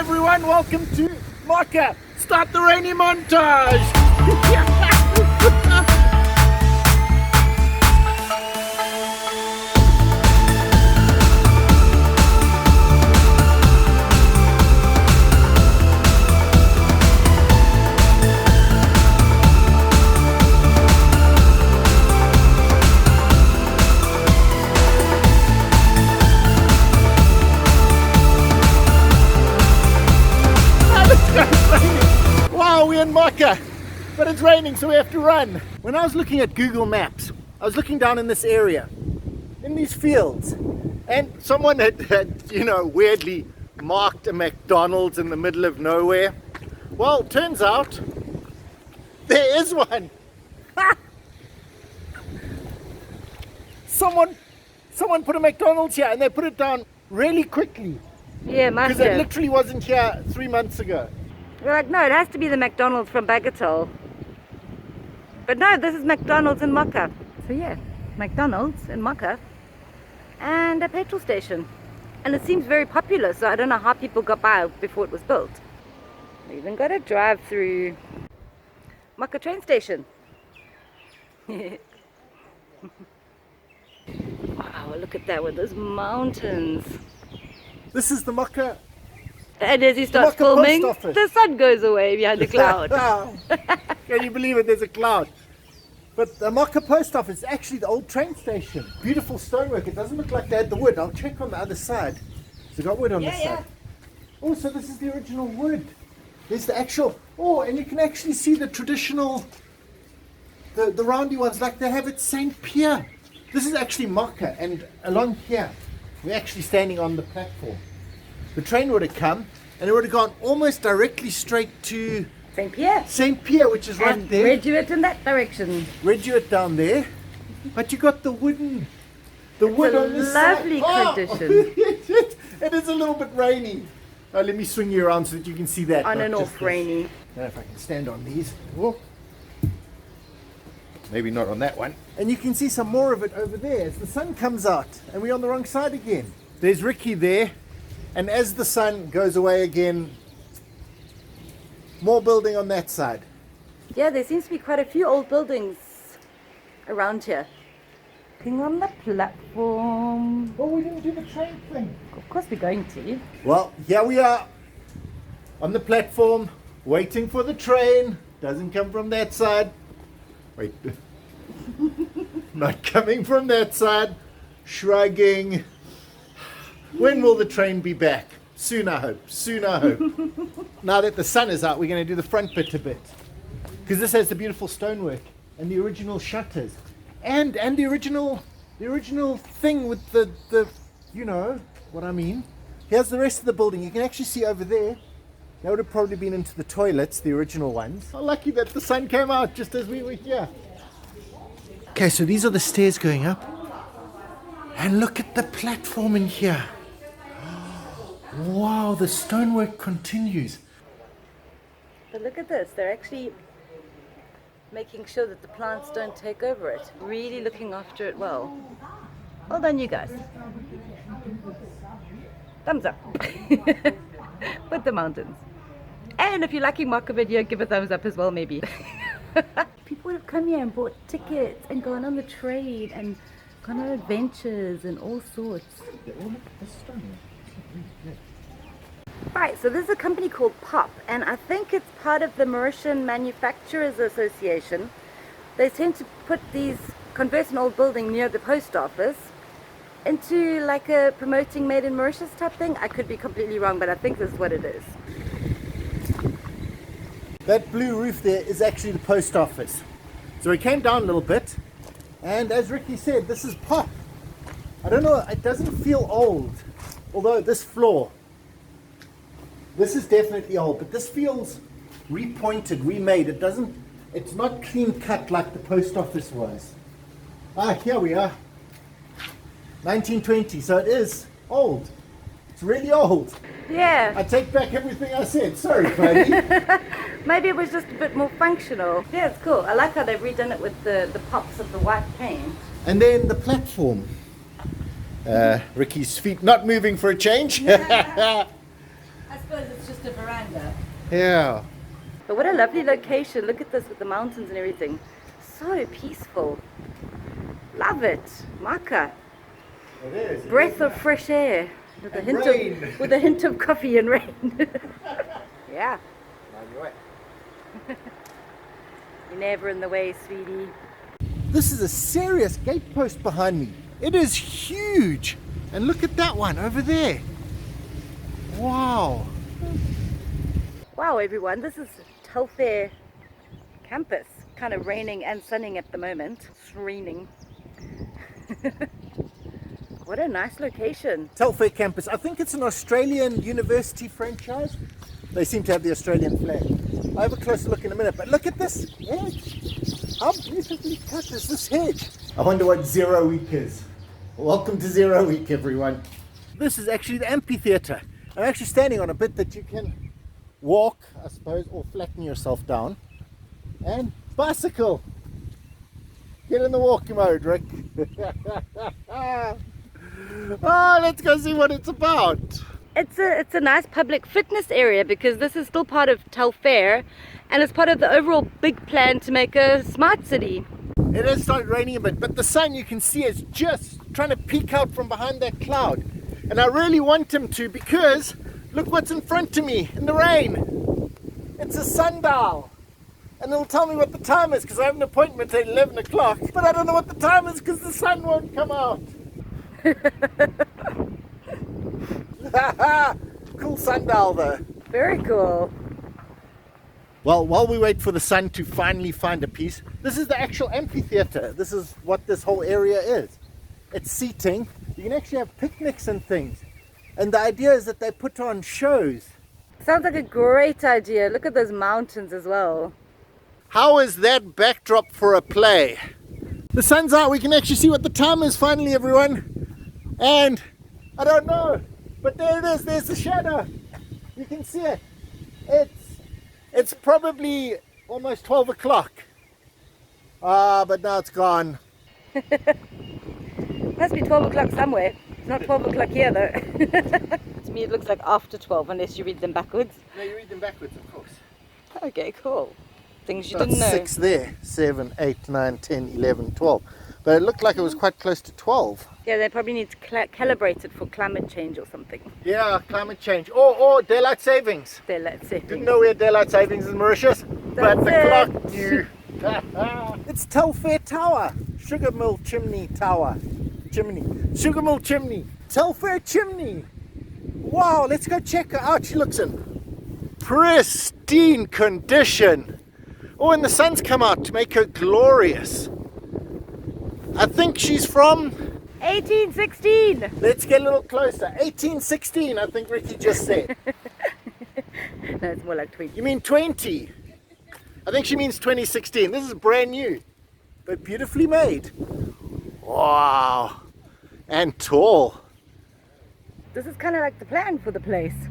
everyone, welcome to Makkah. Start the rainy montage. Wow, we're in Makkah, but it's raining, so we have to run. When I was looking at Google Maps, I was looking down in this area, in these fields, and someone had weirdly marked a McDonald's in the middle of nowhere. Well, turns out there is one. Someone put a McDonald's here, and they put it down really quickly. Yeah, must because it literally wasn't here 3 months ago. We're like, no, it has to be the McDonald's from Bagatelle. But no, this is McDonald's in Makkah. So yeah, McDonald's in Makkah and a petrol station. And it seems very popular, so I don't know how people got by before it was built. We even got a drive-through Makkah train station. Wow, look at that with those mountains. This is the Makkah. And as he starts filming, the sun goes away behind the cloud. Can you believe it? There's a cloud. But the Makkah post office is actually the old train station. Beautiful stonework. It doesn't look like they had the wood. I'll check on the other side. So got wood on this side. Oh, so this is the original wood. There's the actual. Oh, and you can actually see the traditional, the roundy ones like they have at St. Pierre. This is actually Makkah, and along here, we're actually standing on the platform. The train would have come and it would have gone almost directly straight to St. Pierre. St. Pierre, which is right there. Reduit in that direction. Reduit down there. But you got the wood on this side. Lovely condition. It is a little bit rainy. Let me swing you around so that you can see that. On and off rainy. I don't know if I can stand on these. Whoa. Maybe not on that one. And you can see some more of it over there as the sun comes out. And we're on the wrong side again. There's Ricky there. And as the sun goes away again, more building on that side. Yeah, there seems to be quite a few old buildings around here. Looking on the platform. Oh, we didn't do the train thing. Of course we're going to. Well, here we are on the platform, waiting for the train. Doesn't come from that side. Wait. Not coming from that side. Shrugging. When will the train be back? Soon, I hope. Soon, I hope. Now that the sun is out, we're going to do the front bit a bit. Because this has the beautiful stonework and the original shutters. And the original thing with the you know what I mean. Here's the rest of the building. You can actually see over there. That would have probably been into the toilets, the original ones. How lucky that the sun came out just as we were here. Okay, so these are the stairs going up. And look at the platform in here. Wow, the stonework continues. But look at this, they're actually making sure that the plants don't take over it. Really looking after it well. Well done, you guys. Thumbs up. With the mountains. And if you're liking Makkah video, give a thumbs up as well, maybe. People would have come here and bought tickets and gone on the train and gone on adventures and all sorts. Right, so there's a company called Pop, and I think it's part of the Mauritian Manufacturers Association. They tend to put convert an old building near the post office into like a promoting made in Mauritius type thing. I could be completely wrong, but I think this is what it is. That blue roof there is actually the post office. So we came down a little bit, and as Ricky said, this is Pop. I don't know, it doesn't feel old, although this floor, this is definitely old, but this feels repointed, remade. It's not clean cut like the post office was. Here we are. 1920, so it is old. It's really old. Yeah. I take back everything I said. Sorry, Cody. Maybe it was just a bit more functional. Yeah, it's cool. I like how they've redone it with the pops of the white paint. And then the platform. Ricky's feet not moving for a change. I suppose it's just a veranda. Yeah. But what a lovely location. Look at this with the mountains and everything. So peaceful. Love it. Makkah. It is. Breath of fresh air. With a, with a hint of coffee and rain. Yeah. You're never in the way, sweetie. This is a serious gatepost behind me. It is huge. And look at that one over there. Wow. Wow, everyone. This is Telfair campus. Kind of raining and sunning at the moment. It's raining. What a nice location. Telfair campus. I think it's an Australian university franchise. They seem to have the Australian flag. I'll have a closer look in a minute, but look at this hedge. How beautifully cut is this hedge? I wonder what 0 week is. Welcome to 0 week, everyone. This is actually the amphitheater. I'm actually standing on a bit that you can walk, I suppose, or flatten yourself down. And bicycle. Get in the walking mode, Rick. Oh, let's go see what it's about. It's a nice public fitness area because this is still part of Telfair and it's part of the overall big plan to make a smart city. It has started raining a bit, but the sun you can see is just trying to peek out from behind that cloud. And I really want him to because look what's in front of me in the rain. It's a sundial. And it'll tell me what the time is because I have an appointment at 11 o'clock. But I don't know what the time is because the sun won't come out. Cool sundial though. Very cool. Well, while we wait for the sun to finally find a piece, this is the actual amphitheater. This is what this whole area is. It's seating. You can actually have picnics and things. And the idea is that they put on shows. Sounds like a great idea. Look at those mountains as well. How is that backdrop for a play? The sun's out. We can actually see what the time is finally, everyone. And I don't know, but there it is. There's the shadow. You can see it. It's probably almost 12 o'clock. But now it's gone. Must be 12 o'clock somewhere. It's not 12 o'clock here though. To me it looks like after 12 unless you read them backwards. No, you read them backwards, of course. Okay, cool. Things you Got didn't know. 6 there. 7, 8, 9, 10, 11, 12. But it looked like it was quite close to 12. Yeah, they probably need to calibrate it for climate change or something. Yeah, climate change. Or daylight savings. Daylight savings. Didn't know we had daylight savings in Mauritius, but the That's clock knew. It's Telfair Tower. Sugar mill chimney tower. Chimney. Sugar mill chimney. Telfair chimney. Wow, let's go check her out. She looks in pristine condition. Oh, and the sun's come out to make her glorious. I think she's from 1816. Let's get a little closer. 1816, I think Ricky just said. No, it's more like 20. You mean 20? I think she means 2016. This is brand new, but beautifully made. Wow. And tall. This is kind of like the plan for the place.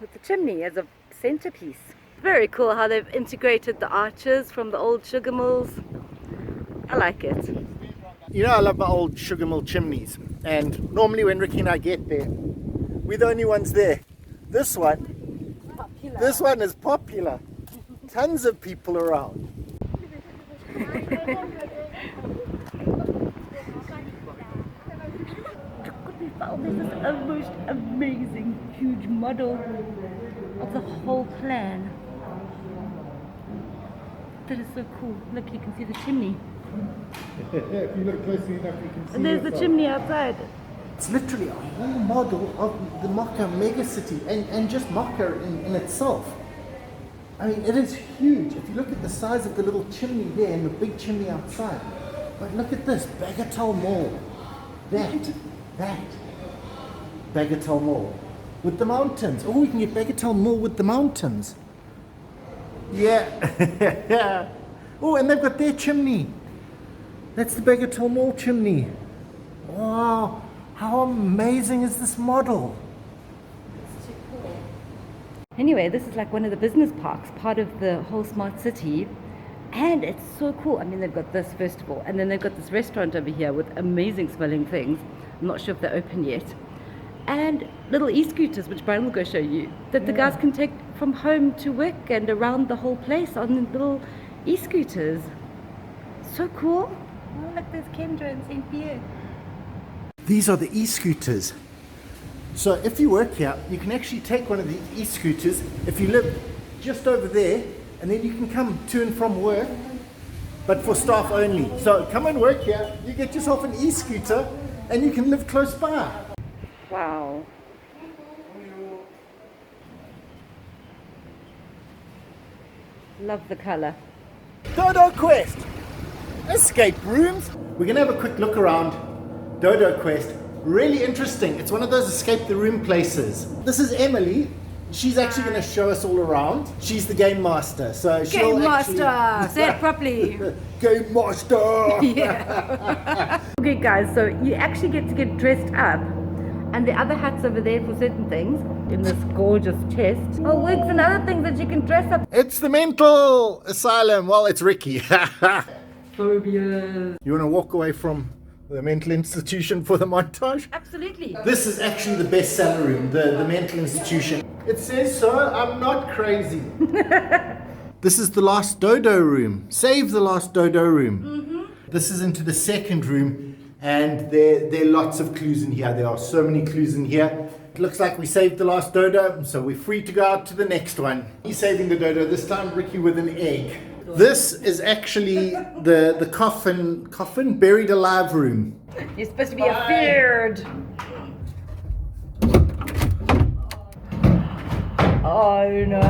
With the chimney as a centerpiece. Very cool how they've integrated the arches from the old sugar mills. I like it. You know I love my old sugar mill chimneys, and normally when Ricky and I get there, we're the only ones there. This one is popular. Tons of people around. We found this is a most amazing huge model of the whole plan. That is so cool. Look, you can see the chimney. If you look closely enough, you can see. And there's the chimney outside. It's literally a whole model of the Makkah megacity and just Makkah in itself. I mean, it is huge. If you look at the size of the little chimney there and the big chimney outside. But look at this, Bagatelle Mall. That. Bagatelle Mall. With the mountains. Oh, we can get Bagatelle Mall with the mountains. Yeah. Oh, and they've got their chimney. That's the Bagatelle Mall chimney. Wow. How amazing is this model? Anyway, this is like one of the business parks, part of the whole smart city. And it's so cool. I mean, they've got this first of all, and then they've got this restaurant over here with amazing smelling things. I'm not sure if they're open yet. and little e-scooters, which Brian will go show you, that the guys can take from home to work and around the whole place on little e-scooters. So cool. Oh, look, there's Kendra and St. Pierre. These are the e-scooters. So if you work here, you can actually take one of the e-scooters if you live just over there, and then you can come to and from work, but for staff only. So come and work here, you get yourself an e-scooter, and you can live close by. Wow. Love the color. Dodo Quest! Escape rooms. We're gonna have a quick look around Dodo Quest. Really interesting. It's one of those escape the room places. This is Emily. She's actually going to show us all around. She's the game master. So she'll Game master! Say it properly. Game master! Yeah. Okay guys, so you actually get to get dressed up, and the other hats over there for certain things in this gorgeous chest. Oh, wigs and other things that you can dress up. It's the mental asylum. Well, it's Ricky. Phobias. You want to walk away from the mental institution for the montage? Absolutely. This is actually the bestseller room, the mental institution. It says so, I'm not crazy. This is the last Dodo room. Save the last Dodo room. Mm-hmm. This is into the second room, and there are lots of clues in here. There are so many clues in here. It looks like we saved the last Dodo, so we're free to go out to the next one. He's saving the Dodo, this time Ricky with an egg. This is actually the coffin buried alive room. You're supposed to be afeared. Oh no,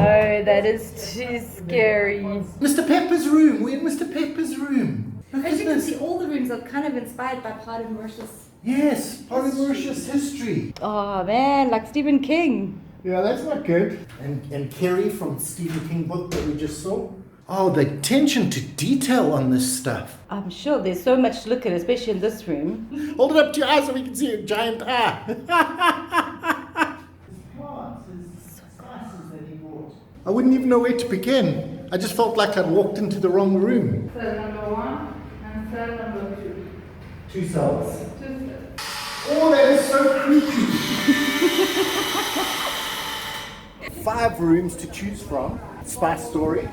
that is too scary. Mr. Pepper's room. We're in Mr. Pepper's room. Look As at you can this. see, all the rooms are kind of inspired by part of Mauritius. Yes, part of Mauritius history. Oh man, like Stephen King. Yeah, that's not good. And Kerry from Stephen King book that we just saw. Oh, the attention to detail on this stuff. I'm sure there's so much to look at, especially in this room. Hold it up to your eyes so we can see a giant eye. I wouldn't even know where to begin. I just felt like I'd walked into the wrong room. Cell number 1 and cell number 2. 2 cells. 2 cells. Oh, that is so creepy. 5 rooms to choose from. Spy Story,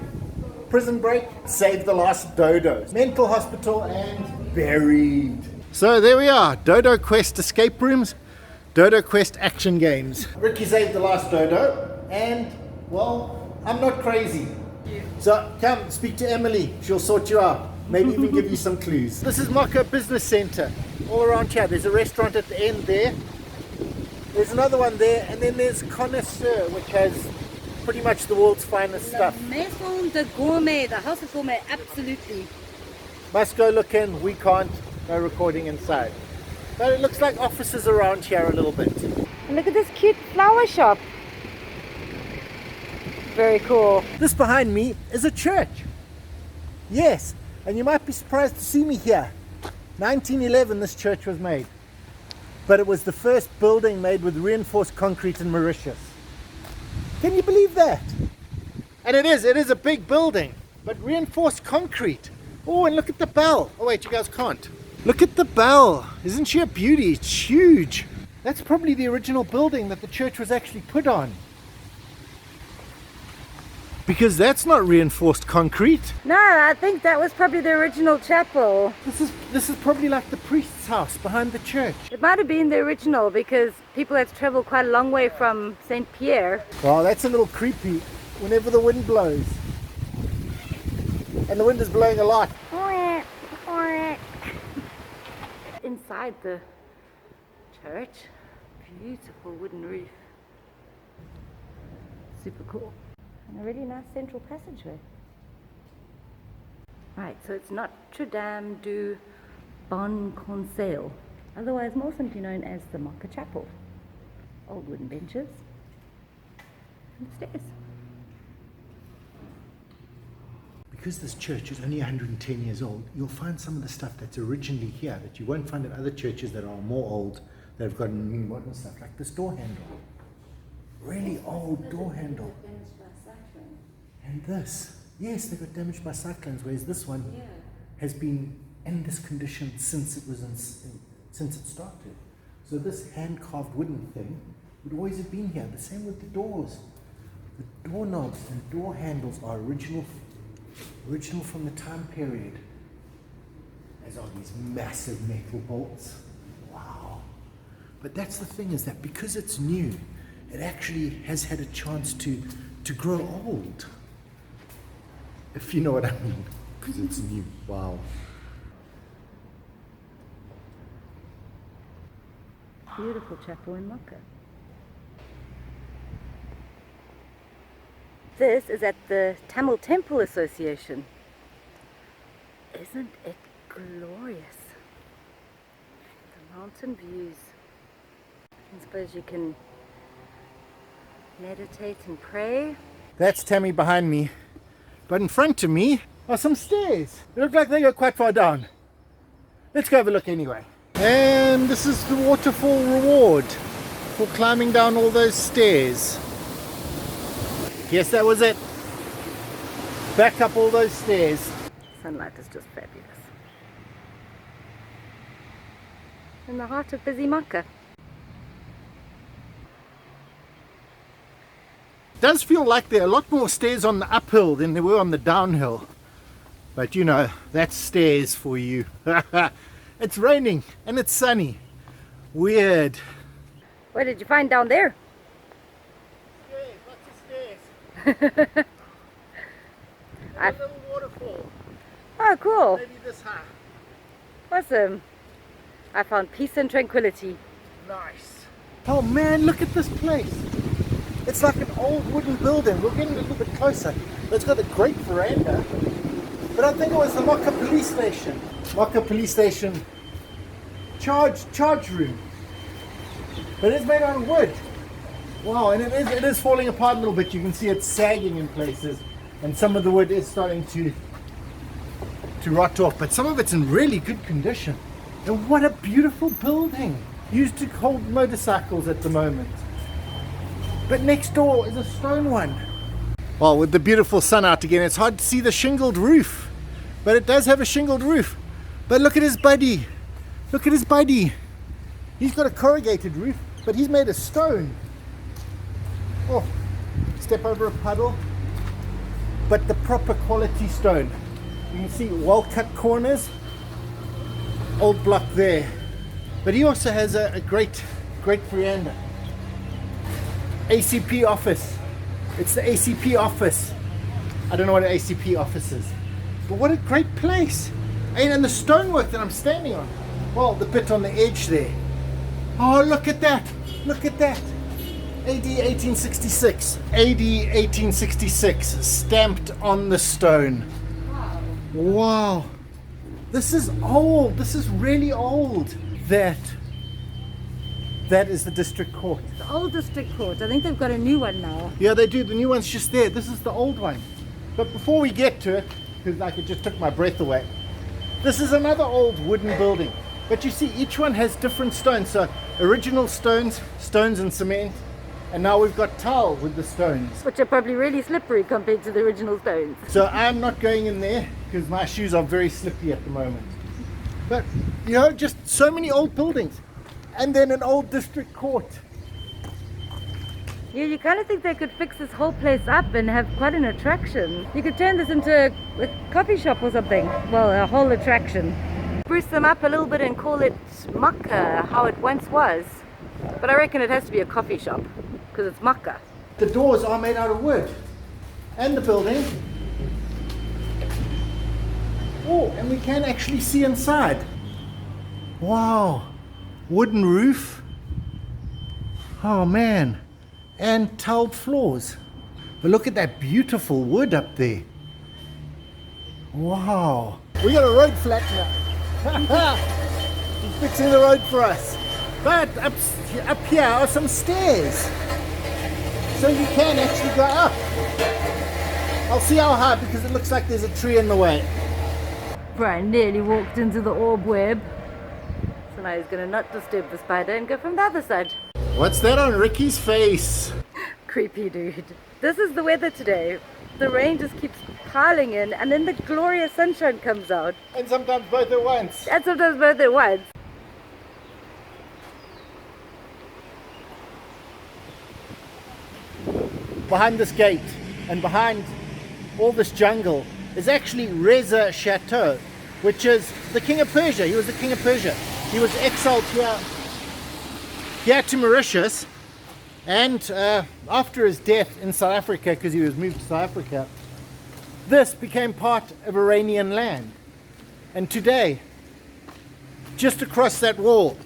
Prison Break, Save the Last Dodo, Mental Hospital, and Buried. So there we are, Dodo Quest escape rooms, Dodo Quest action games. Ricky saved the last Dodo, and well, I'm not crazy. So come, speak to Emily, she'll sort you out. Maybe even give you some clues. This is Moka Business Center. All around here, there's a restaurant at the end there. There's another one there, and then there's Connoisseur, which has pretty much the world's finest stuff. Maison de Gourmet, the House of Gourmet, absolutely. Must go look in, we can't, no recording inside. But it looks like offices around here a little bit. And look at this cute flower shop. Very cool. This behind me is a church. Yes, and you might be surprised to see me here. 1911 this church was made. But it was the first building made with reinforced concrete in Mauritius. Can you believe that? And it is a big building, but reinforced concrete. Oh, and look at the bell. Oh wait, you guys can't. Look at the bell. Isn't she a beauty? It's huge. That's probably the original building that the church was actually put on. Because that's not reinforced concrete. No, I think that was probably the original chapel. This is probably like the priest's house behind the church. It might have been the original because people had to travel quite a long way from St. Pierre. Oh, that's a little creepy whenever the wind blows. And the wind is blowing a lot. Inside the church, beautiful wooden roof. Super cool. And a really nice central passageway. Right, so it's Notre Dame du Bon Conseil, otherwise more simply known as the Makkah Chapel. Old wooden benches and stairs. Because this church is only 110 years old, you'll find some of the stuff that's originally here that you won't find in other churches that are more old, that have got modern stuff, like this door handle. Really old door handle. And this, yes, they got damaged by cyclones, whereas this one has been in this condition since it was since it started. So this hand-carved wooden thing would always have been here. The same with the doors. The doorknobs and door handles are original from the time period. As are these massive metal bolts. Wow. But that's the thing, is that because it's new, it actually has had a chance to grow old. If you know what I mean. Because it's new. Wow. Beautiful chapel in Makkah. This is at the Tamil Temple Association. Isn't it glorious? The mountain views. I suppose you can meditate and pray. That's Tammy behind me. But in front of me are some stairs. They look like they go quite far down. Let's go have a look anyway. And this is the waterfall reward for climbing down all those stairs. Yes, that was it. Back up all those stairs. Sunlight is just fabulous. In the heart of busy Makkah. It does feel like there are a lot more stairs on the uphill than there were on the downhill. But you know, that's stairs for you. It's raining and it's sunny. Weird. What did you find down there? Stairs, lots of stairs. A little waterfall. Oh, cool. Maybe this high. Awesome. I found peace and tranquility. Nice. Oh man, look at this place. It's like an old wooden building. We're getting a little bit closer. It's got a great veranda. But I think it was the Moka police station. Moka police station charge room. But it's made out of wood. Wow, and it is falling apart a little bit. You can see it's sagging in places. And some of the wood is starting to rot off. But some of it's in really good condition. And what a beautiful building. Used to hold motorcycles at the moment. But next door is a stone one. Well, with the beautiful sun out again, it's hard to see the shingled roof. But it does have a shingled roof. But look at his buddy. Look at his buddy. He's got a corrugated roof, but he's made of stone. Oh, step over a puddle. But the proper quality stone. You can see well-cut corners. Old block there. But he also has a great veranda. ACP office. It's the ACP office. I don't know what an ACP office is. But what a great place. And the stonework that I'm standing on. Well, the bit on the edge there. Oh, look at that. Look at that. AD 1866. AD 1866. Stamped on the stone. Wow. This is old. This is really old. That is the district court. The old district court. I think they've got a new one now. Yeah, they do. The new one's just there. This is the old one. But before we get to it, because like it just took my breath away, this is another old wooden building. But you see, each one has different stones. So original stones and cement. And now we've got tile with the stones. Which are probably really slippery compared to the original stones. So I'm not going in there because my shoes are very slippy at the moment. But, you know, just so many old buildings. And then an old district court. Yeah, you kind of think they could fix this whole place up and have quite an attraction. You could turn this into a coffee shop or something. Well, a whole attraction. Spruce them up a little bit and call it Makkah, how it once was. But I reckon it has to be a coffee shop, because it's Makkah. The doors are made out of wood. And the building. Oh, and we can actually see inside. Wow. Wooden roof. Oh man. And tiled floors. But look at that beautiful wood up there. Wow. We got a road flattener. He's fixing the road for us. But up here are some stairs. So you can actually go up. I'll see how high because it looks like there's a tree in the way. Brian nearly walked into the orb web. So now he's going to not disturb the spider and go from the other side. What's that on Ricky's face? Creepy dude. This is the weather today. The rain just keeps piling in and then the glorious sunshine comes out. And sometimes both at once. And sometimes both at once. behind this gate and behind all this jungle is actually Reza Chateau, which is the king of Persia. He was the king of Persia. He was exiled here to Mauritius, and after his death in South Africa, because he was moved to South Africa, this became part of Iranian land. And today, just across that wall,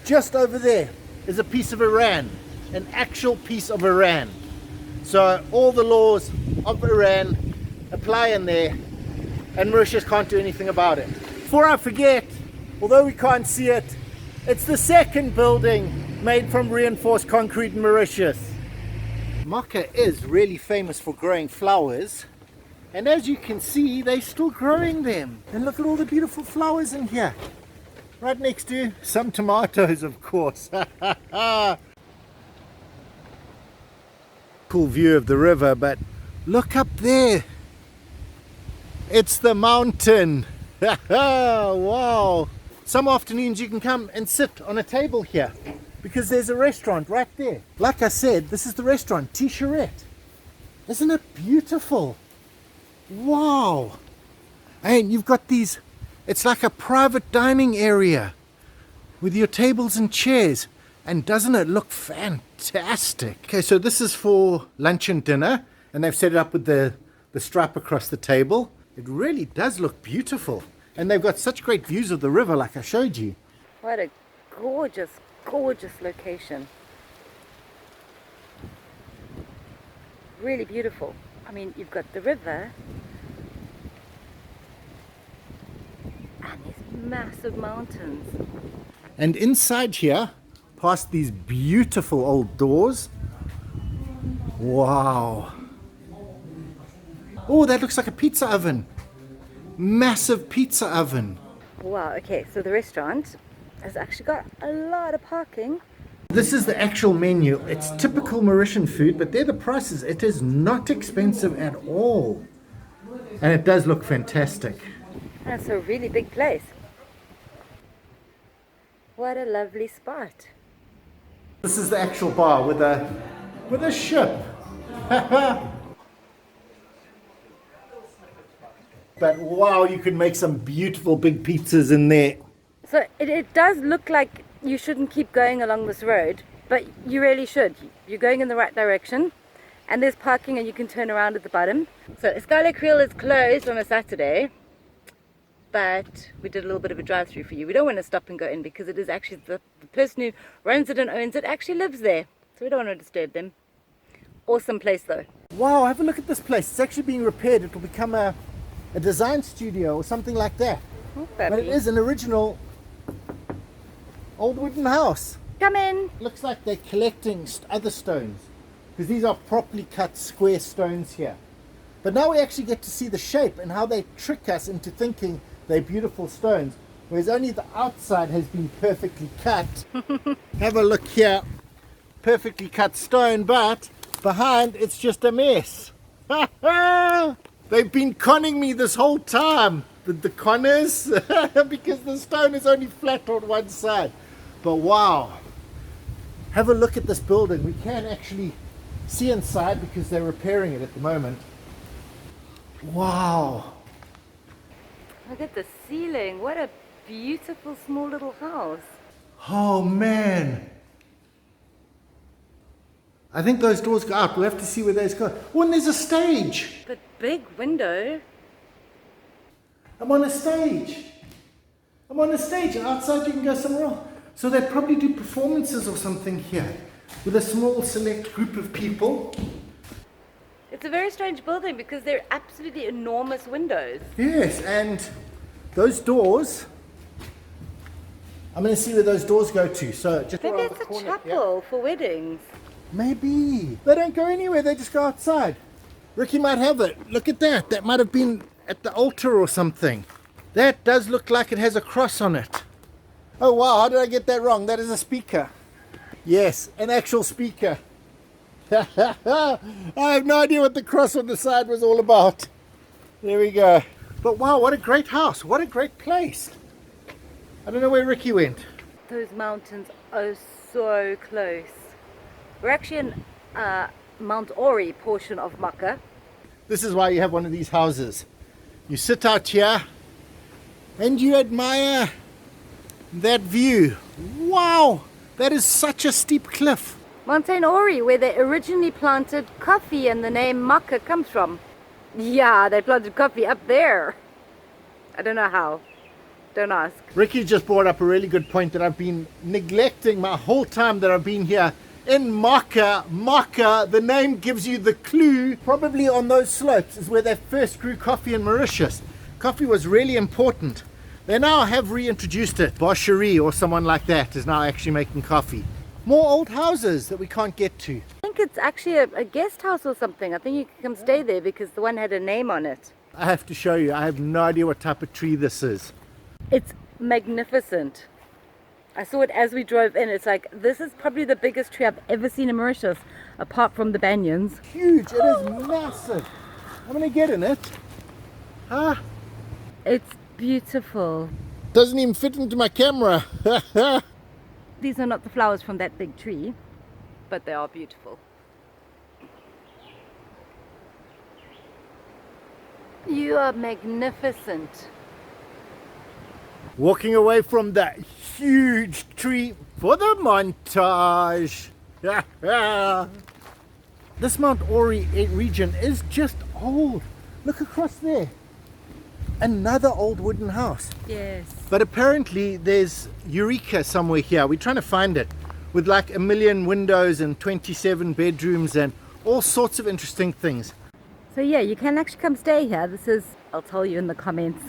just over there, is a piece of Iran, an actual piece of Iran. So all the laws of Iran apply in there, and Mauritius can't do anything about it. Before I forget, although we can't see it, it's the second building made from reinforced concrete in Mauritius. Makkah is really famous for growing flowers, and as you can see, they're still growing them. And look at all the beautiful flowers in here. Right next to some tomatoes, of course. Cool view of the river, but look up there. It's the mountain. Wow. Some afternoons you can come and sit on a table here because there's a restaurant right there. Like I said, this is the restaurant, T-Charette. Isn't it beautiful? Wow. And you've got these, it's like a private dining area with your tables and chairs. And doesn't it look fantastic? Okay, so this is for lunch and dinner, and they've set it up with the stripe across the table. It really does look beautiful. And they've got such great views of the river like I showed you. What a gorgeous, gorgeous location. Really beautiful. I mean, you've got the river and these massive mountains. And inside here, past these beautiful old doors. Wow. Oh, that looks like a pizza oven. Massive pizza oven. Wow, okay, so the restaurant has actually got a lot of parking. This is the actual menu. It's typical Mauritian food, but they're the prices. It is not expensive at all. And it does look fantastic. And it's a really big place. What a lovely spot. This is the actual bar with a ship. But wow, you can make some beautiful big pizzas in there. So it does look like you shouldn't keep going along this road, but you really should. You're going in the right direction, and there's parking and you can turn around at the bottom. So Escale Creel is closed on a Saturday, but we did a little bit of a drive-through for you. We don't want to stop and go in because it is actually the person who runs it and owns it actually lives there, so we don't want to disturb them. Awesome place though. Wow, have a look at this place. It's actually being repaired. It will become a design studio or something like that. Oh, but it is an original old wooden house. Come in. Looks like they're collecting other stones, because these are properly cut square stones here. But now we actually get to see the shape and how they trick us into thinking they're beautiful stones, whereas only the outside has been perfectly cut. Have a look here. Perfectly cut stone, but behind it's just a mess. They've been conning me this whole time, the conners, because the stone is only flat on one side. But wow, have a look at this building. We can actually see inside because they're repairing it at the moment. Wow. Look at the ceiling. What a beautiful small little house. Oh man. I think those doors go out. We'll have to see where those go. Oh, and there's a stage. But big window. I'm on a stage. I'm on a stage, and outside you can go somewhere else. So they probably do performances or something here with a small select group of people. It's a very strange building because they're absolutely enormous windows. Yes, and those doors, I'm going to see where those doors go to. So just Maybe around it's the a corner. chapel for weddings. Yeah. Maybe. They don't go anywhere, they just go outside. Ricky might have it. Look at that. That might have been at the altar or something. That does look like it has a cross on it. Oh wow, how did I get that wrong? That is a speaker. Yes, an actual speaker. I have no idea what the cross on the side was all about. There we go. But wow, what a great house. What a great place. I don't know where Ricky went. Those mountains are so close. We're actually in Mount Ori portion of Makkah. This is why you have one of these houses. You sit out here and you admire that view. Wow, that is such a steep cliff. Mountain Ori, where they originally planted coffee and the name Makkah comes from. Yeah, they planted coffee up there. I don't know how. Don't ask. Ricky just brought up a really good point that I've been neglecting my whole time that I've been here. In Makkah, the name gives you the clue. Probably on those slopes is where they first grew coffee in Mauritius. Coffee was really important. They now have reintroduced it. Bosherie or someone like that is now actually making coffee. More old houses that we can't get to. I think it's actually a guest house or something. I think you can come stay there because the one had a name on it. I have to show you. I have no idea what type of tree this is. It's magnificent. I saw it as we drove in. It's like, this is probably the biggest tree I've ever seen in Mauritius, apart from the banyans. Huge. It is massive. I'm going to get in it. Huh? It's beautiful. Doesn't even fit into my camera. These are not the flowers from that big tree, but they are beautiful. You are magnificent. Walking away from that huge tree for the montage. This Mount Ori region is just old. Look across there. Another old wooden house. Yes. But apparently there's Eureka somewhere here. We're trying to find it, with like 1 million windows and 27 bedrooms and all sorts of interesting things. So yeah, you can actually come stay here. This is, I'll tell you in the comments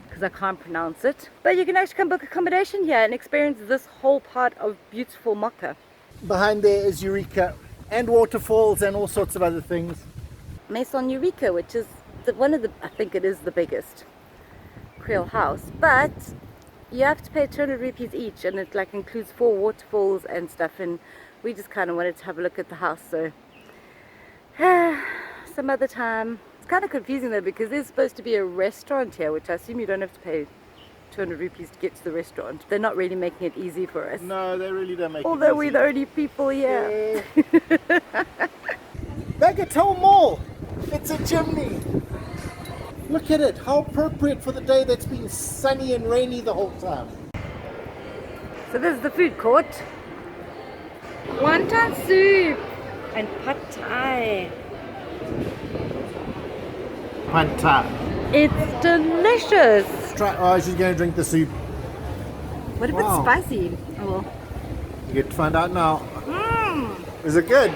because I can't pronounce it. But you can actually come book accommodation here and experience this whole part of beautiful Makkah. Behind there is Eureka and waterfalls and all sorts of other things. Maison Eureka, which is one of the, I think it is the biggest Creole house, but you have to pay 200 rupees each, and it like includes 4 waterfalls and stuff, and we just kind of wanted to have a look at the house, so some other time. It's kind of confusing though, because there's supposed to be a restaurant here, which I assume you don't have to pay 200 rupees to get to the restaurant. They're not really making it easy for us. No, they really don't make Although it easy. we're the only people here. Bagatelle Mall. It's a chimney. Look at it. How appropriate for the day that's been sunny and rainy the whole time. So this is the food court. Wonton soup and pad thai. Pad thai. It's delicious. Try. Oh, she's going to drink the soup. What if Wow. it's spicy? Oh. You get to find out now. Is it good?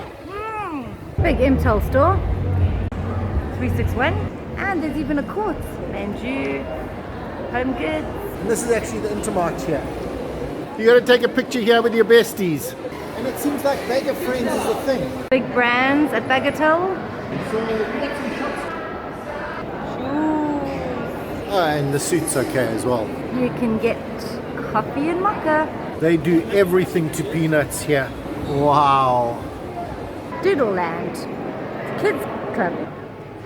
Big Intel store. 361. And there's even a court. Manju, home goods. And this is actually the Intermart here. You got to take a picture here with your besties. And it seems like Beggar Friends is the thing. Big brands at Bagatelle. So we got some shops. Oh, and the suit's okay as well. You can get coffee in Makkah. They do everything to peanuts here. Wow. Doodle Land. Kids club.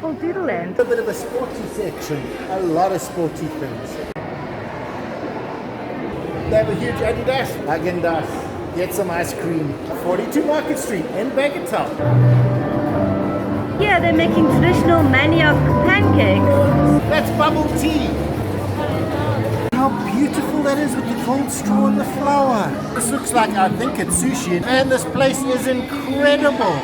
Called Doodle Land. A bit of a sporty section. A lot of sporty things. They have a huge Adidas. Häagen-Dazs. Get some ice cream. 42 Market Street in Bagatelle. Yeah, they're making traditional manioc pancakes. That's bubble tea. How beautiful that is with the cold straw and the flour. This looks like, I think it's sushi. And this place is incredible.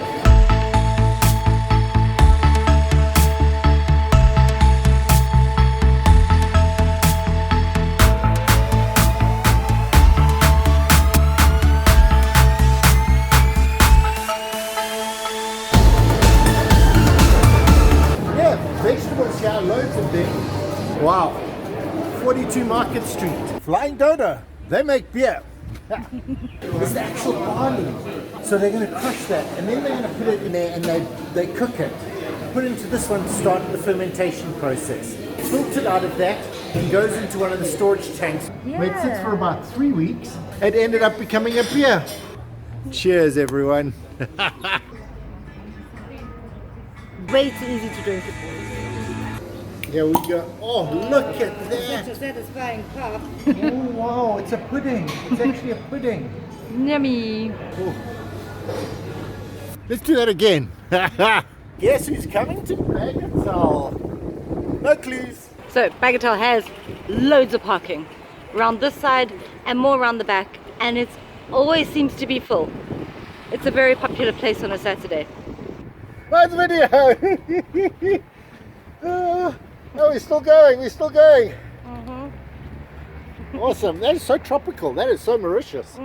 Vegetables here, loads of them. Wow. 42 Market Street. Flying Dodo. They make beer. It's the actual barley. So they're going to crush that and then they're going to put it in there and they cook it. Put it into this one to start the fermentation process. Filtered out of that and goes into one of the storage tanks. Yeah. Where it sits for about 3 weeks. It ended up becoming a beer. Cheers, everyone. Way too easy to drink. Here we go. Oh, look at that. Such a satisfying cup. Oh, wow. It's a pudding. It's actually a pudding. Yummy. Oh. Let's do that again. Guess who's coming to Bagatelle? No clues. So Bagatelle has loads of parking around this side and more around the back, and it always seems to be full. It's a very popular place on a Saturday. Nice video. Oh, we're still going. We're still going. Awesome. That is so tropical. That is so Mauritius.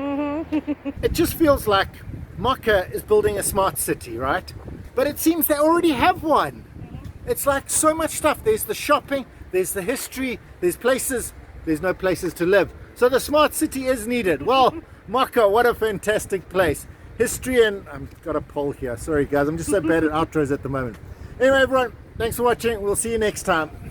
It just feels like Makkah is building a smart city, right? But it seems they already have one. It's like so much stuff. There's the shopping, there's the history, there's places, there's no places to live. So the smart city is needed. Well, Makkah, what a fantastic place. History and... I've got a poll here. Sorry guys, I'm just so bad at outros at the moment. Anyway everyone, thanks for watching. We'll see you next time.